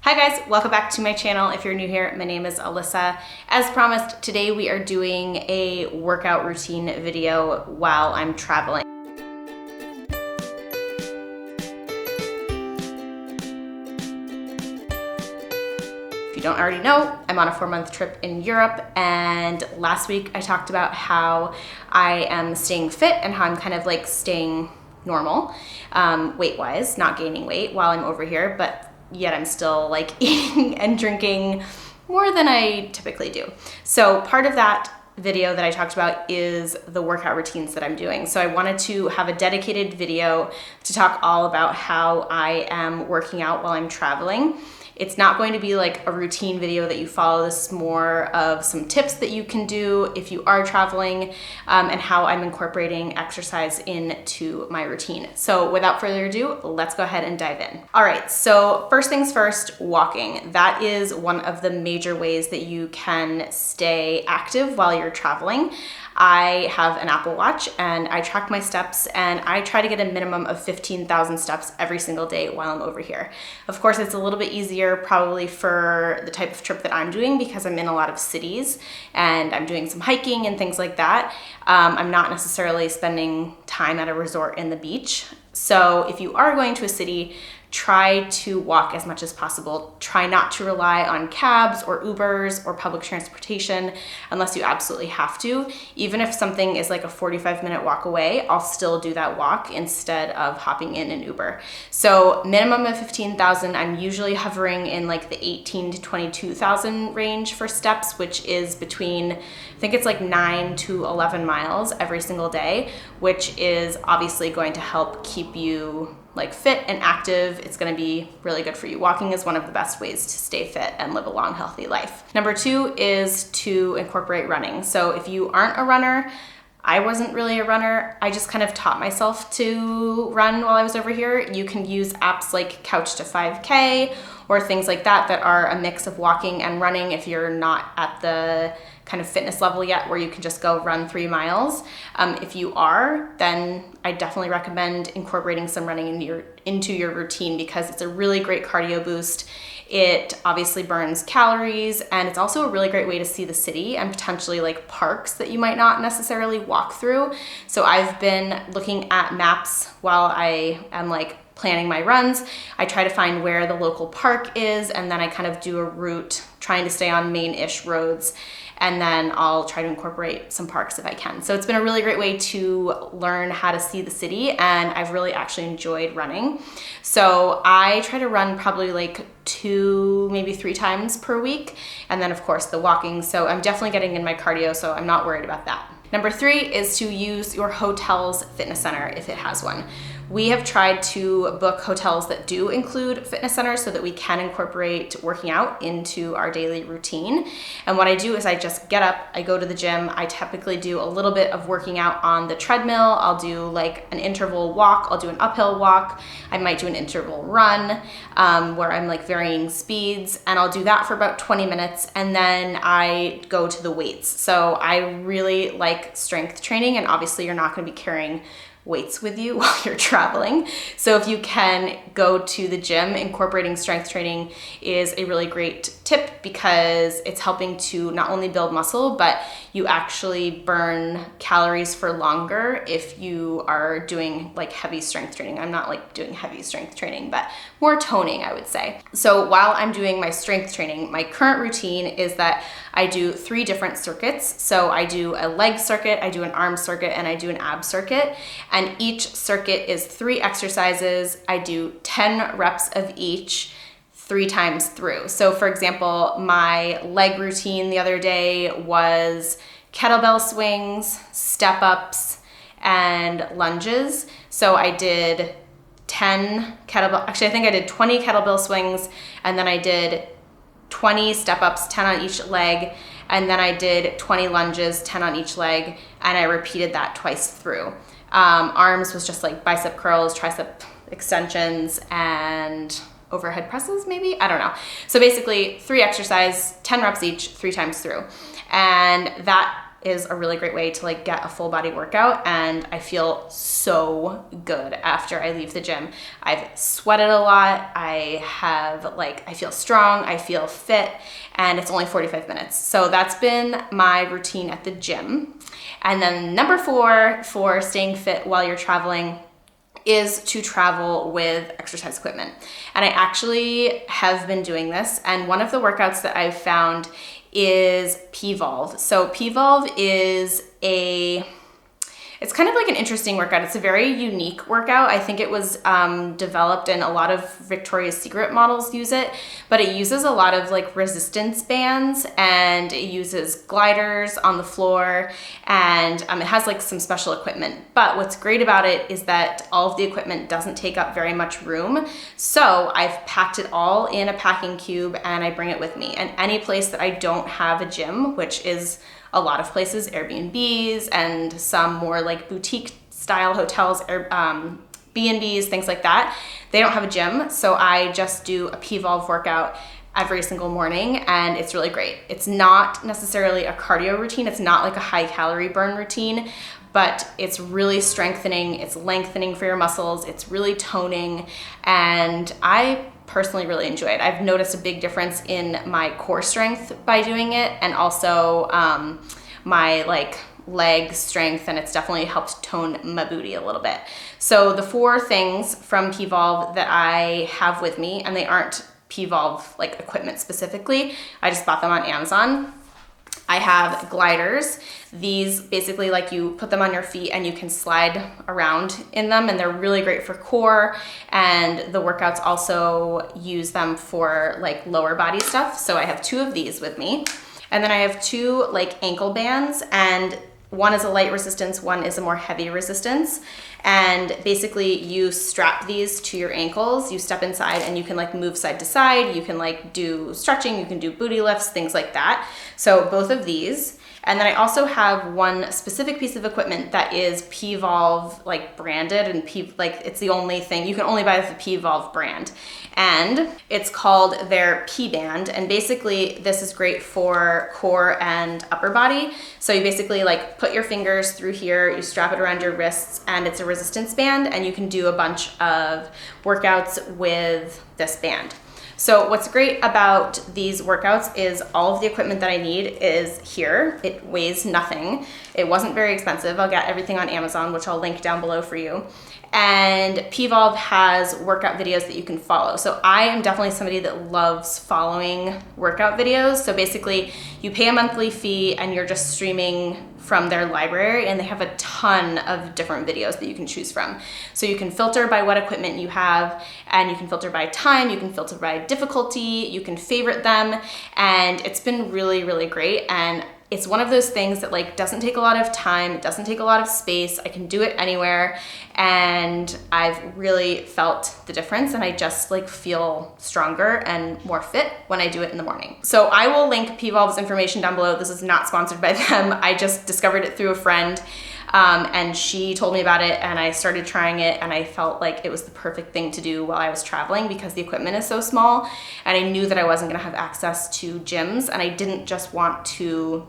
Hi guys, welcome back to my channel. If you're new here, my name is Alyssa. As promised, today we are doing a workout routine video while I'm traveling. If you don't already know, I'm on a 4-month trip in Europe, and last week I talked about how I am staying fit and how I'm kind of like staying normal, weight-wise, not gaining weight while I'm over here, but yet I'm still like eating and drinking more than I typically do. So part of that video that I talked about is the workout routines that I'm doing. So I wanted to have a dedicated video to talk all about how I am working out while I'm traveling. It's not going to be like a routine video that you follow. This is more of some tips that you can do if you are traveling, and how I'm incorporating exercise into my routine. So without further ado, let's go ahead and dive in. All right, so first things first, walking. That is one of the major ways that you can stay active while you're traveling. I have an Apple Watch and I track my steps, and I try to get a minimum of 15,000 steps every single day while I'm over here. Of course, it's a little bit easier probably for the type of trip that I'm doing because I'm in a lot of cities and I'm doing some hiking and things like that. I'm not necessarily spending time at a resort in the beach. So if you are going to a city, try to walk as much as possible. Try not to rely on cabs or Ubers or public transportation unless you absolutely have to. Even if something is like a 45-minute walk away, I'll still do that walk instead of hopping in an Uber. So minimum of 15,000, I'm usually hovering in like the 18 to 22,000 range for steps, which is between, I think it's like 9 to 11 miles every single day, which is obviously going to help keep you like fit and active. It's gonna be really good for you. Walking is one of the best ways to stay fit and live a long, healthy life. Number 2 is to incorporate running. So if you aren't a runner, I wasn't really a runner. I just kind of taught myself to run while I was over here. You can use apps like Couch to 5K or things like that that are a mix of walking and running if you're not at the kind of fitness level yet where you can just go run 3 miles. If you are, then I definitely recommend incorporating some running into your routine because it's a really great cardio boost. It obviously burns calories, and it's also a really great way to see the city and potentially like parks that you might not necessarily walk through. So I've been looking at maps while I am like planning my runs. I try to find where the local park is, and then I kind of do a route trying to stay on main-ish roads, and then I'll try to incorporate some parks if I can. So it's been a really great way to learn how to see the city, and I've really actually enjoyed running. So I try to run probably like 2, maybe 3 times per week, and then of course the walking. So I'm definitely getting in my cardio, so I'm not worried about that. Number 3 is to use your hotel's fitness center if it has one. We have tried to book hotels that do include fitness centers so that we can incorporate working out into our daily routine. And what I do is I just get up, I go to the gym. I typically do a little bit of working out on the treadmill. I'll do like an interval walk. I'll do an uphill walk. I might do an interval run where I'm like varying speeds, and I'll do that for about 20 minutes. And then I go to the weights. So I really like strength training, and obviously you're not going to be carrying weights with you while you're traveling. So if you can go to the gym, incorporating strength training is a really great tip because it's helping to not only build muscle, but you actually burn calories for longer if you are doing like heavy strength training. I'm not like doing heavy strength training, but more toning, I would say. So while I'm doing my strength training, my current routine is that I do 3 different circuits. So I do a leg circuit, I do an arm circuit, and I do an ab circuit. And each circuit is 3 exercises. I do 10 reps of each 3 times through. So for example, my leg routine the other day was kettlebell swings, step ups, and lunges. So I did 10 kettlebell, actually I think I did 20 kettlebell swings, and then I did 20 step ups, 10 on each leg, and then I did 20 lunges, 10 on each leg, and I repeated that twice through. Arms was just like bicep curls, tricep extensions, and overhead presses maybe? I don't know. So basically 3 exercises, 10 reps each, 3 times through. And that is a really great way to like get a full body workout, and I feel so good after I leave the gym. I've sweated a lot. I feel strong, I feel fit, and it's only 45 minutes. So that's been my routine at the gym. And then number 4 for staying fit while you're traveling is to travel with exercise equipment. And I actually have been doing this. And one of the workouts that I've found is P-Volve. So P-Volve is it's kind of like an interesting workout. It's a very unique workout. I think it was developed, and a lot of Victoria's Secret models use it, but it uses a lot of like resistance bands, and it uses gliders on the floor, and it has like some special equipment. But what's great about it is that all of the equipment doesn't take up very much room. So I've packed it all in a packing cube and I bring it with me. And any place that I don't have a gym, which is a lot of places, Airbnbs and some more like boutique style hotels, B&Bs, things like that, they don't have a gym. So I just do a P-Volve workout every single morning, and it's really great. It's not necessarily a cardio routine. It's not like a high calorie burn routine, but it's really strengthening, it's lengthening for your muscles, it's really toning, and I personally really enjoy it. I've noticed a big difference in my core strength by doing it, and also my like leg strength, and it's definitely helped tone my booty a little bit. So the 4 things from P-Volve that I have with me, and they aren't P-Volve like equipment specifically, I just bought them on Amazon. I have gliders. These basically, like, you put them on your feet and you can slide around in them, and they're really great for core, and the workouts also use them for like lower body stuff. So I have 2 of these with me. And then I have 2 like ankle bands, and one is a light resistance, one is a more heavy resistance. And basically you strap these to your ankles, you step inside and you can like move side to side, you can like do stretching, you can do booty lifts, things like that. So both of these. And then I also have one specific piece of equipment that is P-Volve like branded, and it's the only thing, you can only buy the P-Volve brand. And it's called their P-Band. And basically this is great for core and upper body. So you basically like put your fingers through here, you strap it around your wrists, and it's a resistance band, and you can do a bunch of workouts with this band. So what's great about these workouts is all of the equipment that I need is here. It weighs nothing. It wasn't very expensive. I'll get everything on Amazon, which I'll link down below for you. And P-Volve has workout videos that you can follow. So I am definitely somebody that loves following workout videos. So basically you pay a monthly fee and you're just streaming from their library, and they have a ton of different videos that you can choose from. So you can filter by what equipment you have, and you can filter by time, you can filter by difficulty, you can favorite them, and it's been really, really great. And it's one of those things that like doesn't take a lot of time, it doesn't take a lot of space, I can do it anywhere, and I've really felt the difference, and I just like feel stronger and more fit when I do it in the morning. So I will link P-Volve's information down below. This is not sponsored by them. I just discovered it through a friend, and she told me about it, and I started trying it, and I felt like it was the perfect thing to do while I was traveling because the equipment is so small, and I knew that I wasn't gonna have access to gyms, and I didn't just want to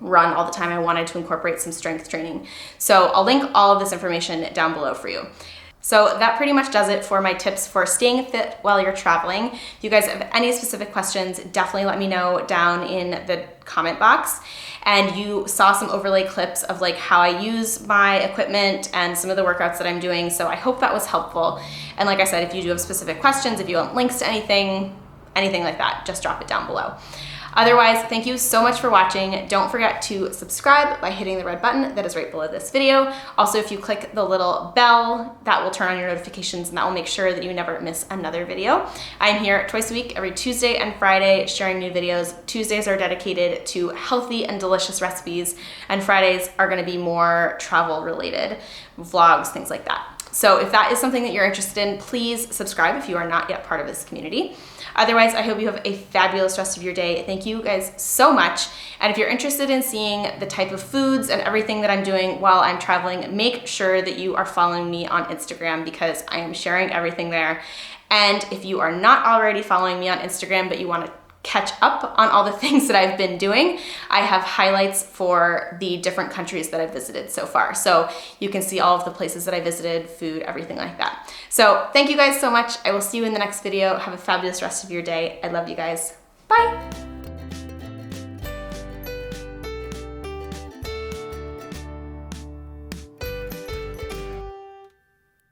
run all the time. I wanted to incorporate some strength training. So I'll link all of this information down below for you. So that pretty much does it for my tips for staying fit while you're traveling. If you guys have any specific questions, definitely let me know down in the comment box. And you saw some overlay clips of like how I use my equipment and some of the workouts that I'm doing. So I hope that was helpful. And like I said, if you do have specific questions, if you want links to anything like that, just drop it down below. Otherwise, thank you so much for watching. Don't forget to subscribe by hitting the red button that is right below this video. Also, if you click the little bell, that will turn on your notifications, and that will make sure that you never miss another video. I'm here twice a week, every Tuesday and Friday, sharing new videos. Tuesdays are dedicated to healthy and delicious recipes, and Fridays are gonna be more travel related, vlogs, things like that. So if that is something that you're interested in, please subscribe if you are not yet part of this community. Otherwise, I hope you have a fabulous rest of your day. Thank you guys so much. And if you're interested in seeing the type of foods and everything that I'm doing while I'm traveling, make sure that you are following me on Instagram because I am sharing everything there. And if you are not already following me on Instagram, but you want to catch up on all the things that I've been doing, I have highlights for the different countries that I've visited so far. So you can see all of the places that I visited, food, everything like that. So thank you guys so much. I will see you in the next video. Have a fabulous rest of your day. I love you guys. Bye.